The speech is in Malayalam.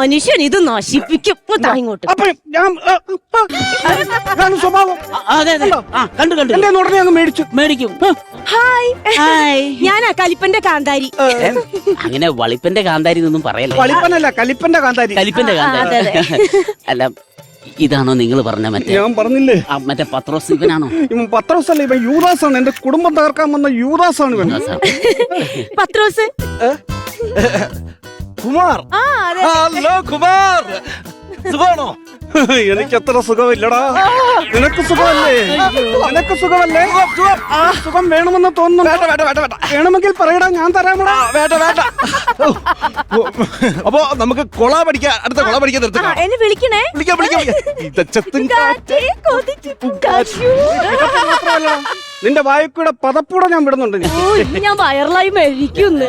മനുഷ്യൻ ഇത് നശിപ്പിക്കും ഇങ്ങോട്ട്. സ്വഭാവം കണ്ടു ഉടനെ അങ്ങ് മേടിക്കും. ഹായ്, ഞാനാ കലിപ്പന്റെ കാന്താരി. അങ്ങനെ വളിപ്പന്റെ കാന്താരി എന്നൊന്നും പറയല്ലേ. വളിപ്പനല്ല, കലിപ്പന്റെ കാന്താരി. കലിപ്പന്റെ കാന്താരി അല്ല, ഇതാണോ നിങ്ങൾ പറഞ്ഞ മറ്റേ? ഞാൻ പറഞ്ഞില്ലേ മറ്റേ പത്രോസ്. ഇവനാണോ? ഇവൻ പത്രോസ് അല്ല, ഇവൻ യൂദാസാണ്. എന്റെ കുടുംബം തകർക്കാൻ വന്ന യൂദാസാണ് ഇവൻ. പത്രോസ് കുമാർ. ഹലോ കുമാർ, സുഖമാണോ? എനിക്ക് അത്ര സുഖമില്ലടാ. നിനക്ക് സുഖമല്ലേ? നിനക്ക് സുഖമല്ലേ? സുഖം വേണമെന്ന് തോന്നുന്നു. വേണമെങ്കിൽ പറയടാ, ഞാൻ തരാമടാ. വേണ്ട. അപ്പൊ നമുക്ക് കൊള പഠിക്കാം. അടുത്ത കൊള പഠിക്കാൻ നിർത്താം. എന്നെ വിളിക്കണേ. നിന്റെ വായിക്കൂടെ പതപ്പൂടെ ഞാൻ വിടുന്നുണ്ട്. ഞാൻ വയറിലായി മരിക്കുന്നു.